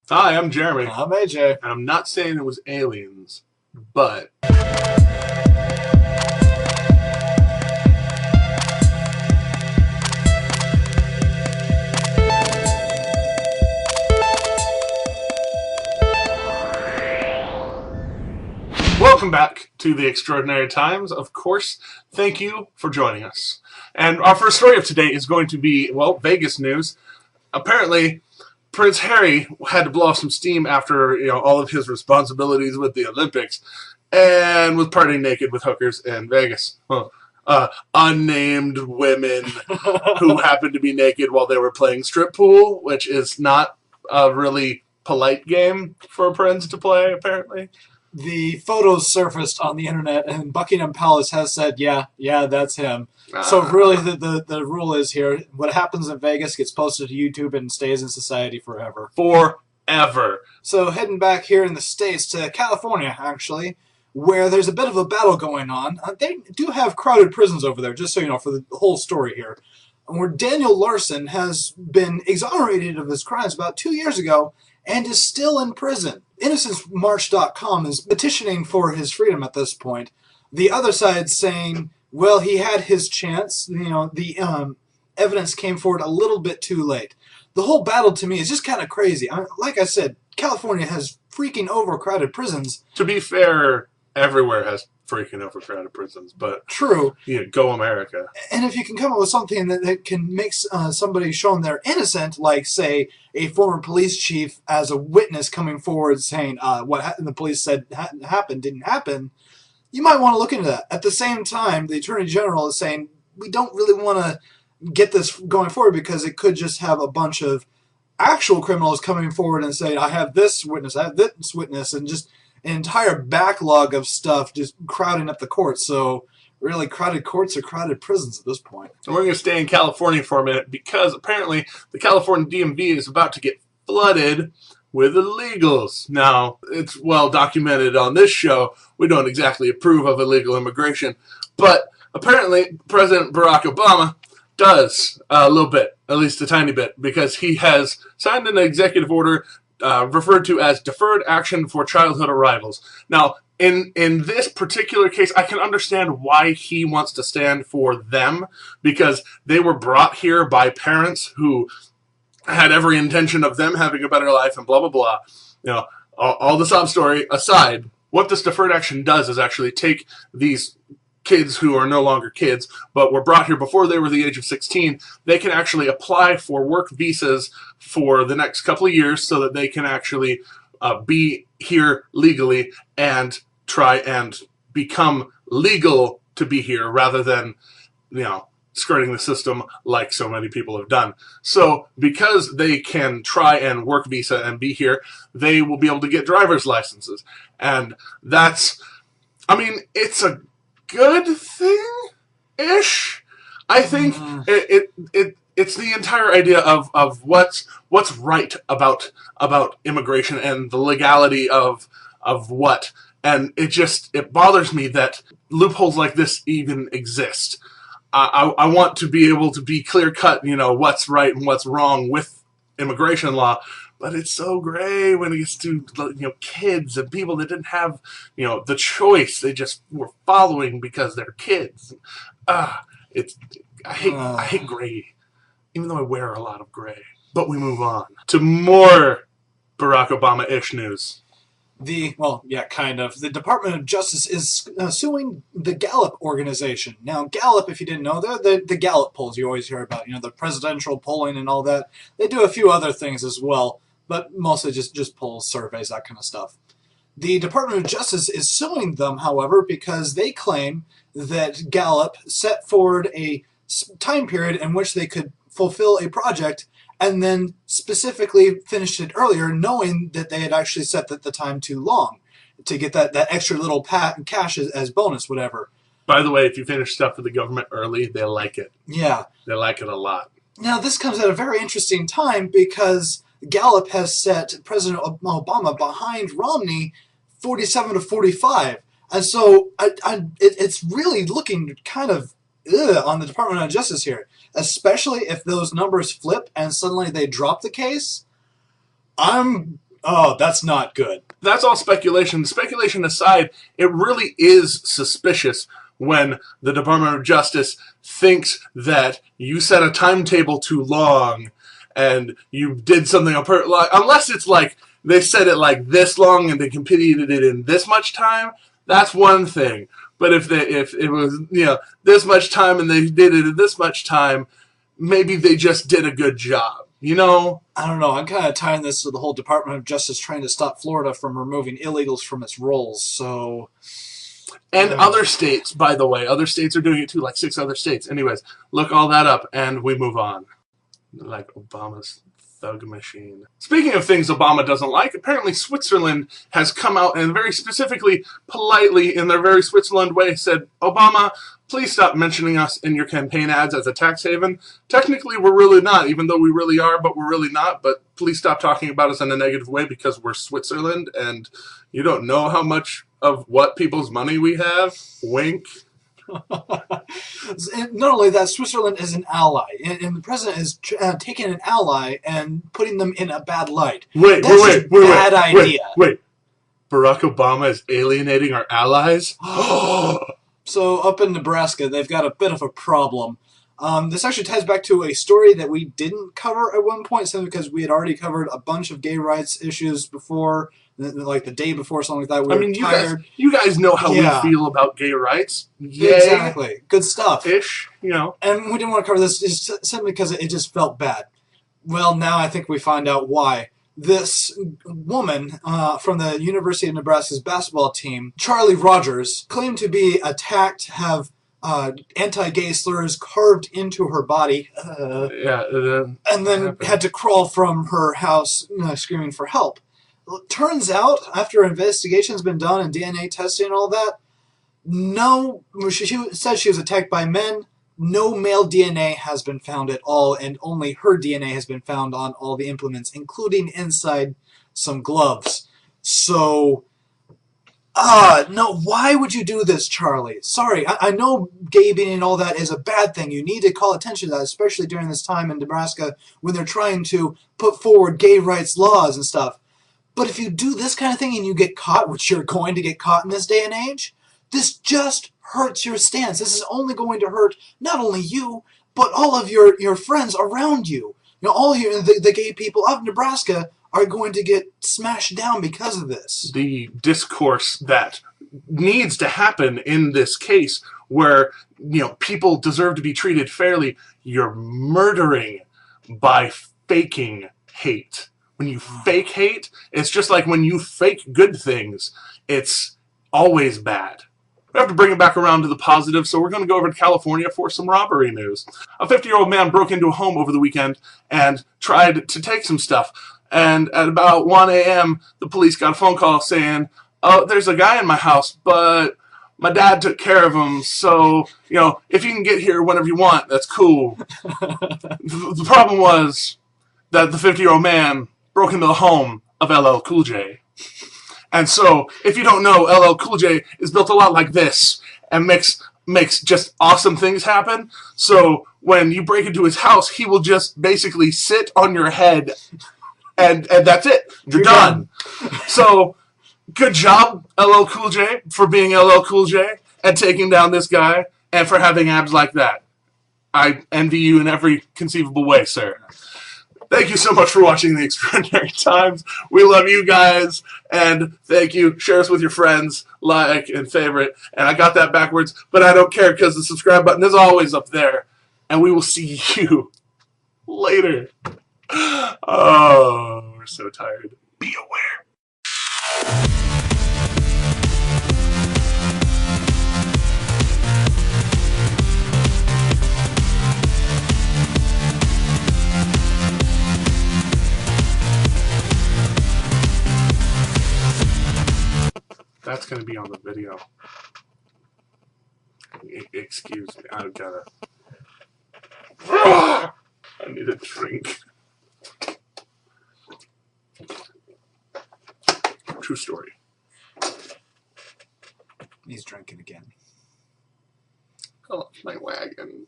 Hi, I'm Jeremy. I'm AJ. And I'm not saying it was aliens, but... Welcome back to the Extraordinary Times. Of course, thank you for joining us. And our first story of today is going to be, well, Vegas news. Apparently, Prince Harry had to blow off some steam after all of his responsibilities with the Olympics and was partying naked with hookers in Vegas. Unnamed women who happened to be naked while they were playing strip pool, which is not a really polite game for a prince to play, apparently. The photos surfaced on the internet, and Buckingham Palace has said, yeah, that's him. So really, the rule is here, what happens in Vegas gets posted to YouTube and stays in society forever. Forever. So heading back here in the States to California, actually, where there's a bit of a battle going on. They do have crowded prisons over there, just so you know, for the whole story here. Where Daniel Larson has been exonerated of his crimes about 2 years ago and is still in prison. InnocenceMarch.com is petitioning for his freedom at this point. The other side saying, well, he had his chance. The evidence came forward a little bit too late. The whole battle to me is just kind of crazy. Like I said, California has freaking overcrowded prisons. To be fair, everywhere has freaking overcrowded prisons, but true. Go America. And if you can come up with something that can make somebody shown they're innocent, like, say, a former police chief as a witness coming forward saying what the police said happened didn't happen, you might want to look into that. At the same time, the Attorney General is saying, we don't really want to get this going forward because it could just have a bunch of actual criminals coming forward and saying, I have this witness, and just an entire backlog of stuff just crowding up the courts. So really, crowded courts are crowded prisons at this point. And we're going to stay in California for a minute because apparently the California DMV is about to get flooded with illegals. Now, it's well documented on this show, we don't exactly approve of illegal immigration, but apparently President Barack Obama does a little bit, at least a tiny bit, because he has signed an executive order referred to as Deferred Action for Childhood Arrivals. Now, in this particular case, I can understand why he wants to stand for them, because they were brought here by parents who had every intention of them having a better life and blah, blah, blah. All the sob story aside, what this deferred action does is actually take these kids who are no longer kids, but were brought here before they were the age of 16, they can actually apply for work visas for the next couple of years so that they can actually be here legally and try and become legal to be here rather than, skirting the system like so many people have done. So because they can try and work visa and be here, they will be able to get driver's licenses. And that's, it's a good thing-ish. I think it's the entire idea of what's right about immigration and the legality of what. And it bothers me that loopholes like this even exist. I want to be able to be clear-cut, what's right and what's wrong with immigration law, but it's so gray when it gets to, kids and people that didn't have, the choice. They just were following because they're kids. I hate gray, even though I wear a lot of gray. But we move on to more Barack Obama-ish news. Kind of. The Department of Justice is suing the Gallup organization. Now, Gallup, if you didn't know, they're the Gallup polls you always hear about, the presidential polling and all that. They do a few other things as well, but mostly just polls, surveys, that kind of stuff. The Department of Justice is suing them, however, because they claim that Gallup set forward a time period in which they could fulfill a project and then specifically finished it earlier, knowing that they had actually set the time too long to get that extra little cash as bonus, whatever. By the way, if you finish stuff for the government early, they like it. Yeah. They like it a lot. Now, this comes at a very interesting time because Gallup has set President Obama behind Romney 47 to 45. And so it's really looking kind of on the Department of Justice here, especially if those numbers flip and suddenly they drop the case. I'm Oh, that's not good. That's all speculation. Speculation aside, it really is suspicious when the Department of Justice thinks that you set a timetable too long and you did something unless it's like they said it like this long and they completed it in this much time. That's one thing. But if it was this much time and they did it in this much time, maybe they just did a good job. I don't know. I'm kind of tying this to the whole Department of Justice trying to stop Florida from removing illegals from its rolls. So, and other states, by the way, other states are doing it too, like 6 other states. Anyways, look all that up, and we move on. Like Obama's thug machine. Speaking of things Obama doesn't like, apparently Switzerland has come out and very specifically, politely, in their very Switzerland way, said, Obama, please stop mentioning us in your campaign ads as a tax haven. Technically, we're really not, even though we really are, but we're really not. But please stop talking about us in a negative way because we're Switzerland and you don't know how much of what people's money we have. Wink. Not only that, Switzerland is an ally, and the president is taking an ally and putting them in a bad light. Wait. Bad idea. Wait. Barack Obama is alienating our allies? So up in Nebraska, they've got a bit of a problem. This actually ties back to a story that we didn't cover at one point, simply because we had already covered a bunch of gay rights issues before, like the day before, something like that. You guys know how we feel about gay rights. Yay. Exactly. Good stuff. Ish, And we didn't want to cover this just simply because it just felt bad. Well, now I think we find out why. This woman from the University of Nebraska's basketball team, Charlie Rogers, claimed to be attacked, have anti-gay slurs carved into her body, and then had to crawl from her house screaming for help. It turns out, after investigation's been done and DNA testing and all that, she said she was attacked by men. No male DNA has been found at all, and only her DNA has been found on all the implements, including inside some gloves. So, no, why would you do this, Charlie? Sorry, I know gay being and all that is a bad thing. You need to call attention to that, especially during this time in Nebraska when they're trying to put forward gay rights laws and stuff. But if you do this kind of thing and you get caught, which you're going to get caught in this day and age, this just hurts your stance. This is only going to hurt not only you, but all of your friends around you. All the gay people of Nebraska are going to get smashed down because of this. The discourse that needs to happen in this case where, people deserve to be treated fairly, you're murdering by faking hate. When you fake hate, it's just like when you fake good things, it's always bad. We have to bring it back around to the positive, so we're going to go over to California for some robbery news. A 50-year-old man broke into a home over the weekend and tried to take some stuff. And at about 1 a.m., the police got a phone call saying, oh, there's a guy in my house, but my dad took care of him, so, if you can get here whenever you want, that's cool. The problem was that the 50-year-old man broke into the home of LL Cool J. And so, if you don't know, LL Cool J is built a lot like this and makes just awesome things happen. So, when you break into his house, he will just basically sit on your head and that's it. You're done. So, good job, LL Cool J, for being LL Cool J and taking down this guy and for having abs like that. I envy you in every conceivable way, sir. Thank you so much for watching The Extraordinary Times. We love you guys, and thank you. Share us with your friends, like, and favorite. And I got that backwards, but I don't care because the subscribe button is always up there. And we will see you later. Oh, we're so tired. Be aware. That's going to be on the video. Excuse me. I've got to... I need a drink. True story. He's drinking again. Oh, my wagon.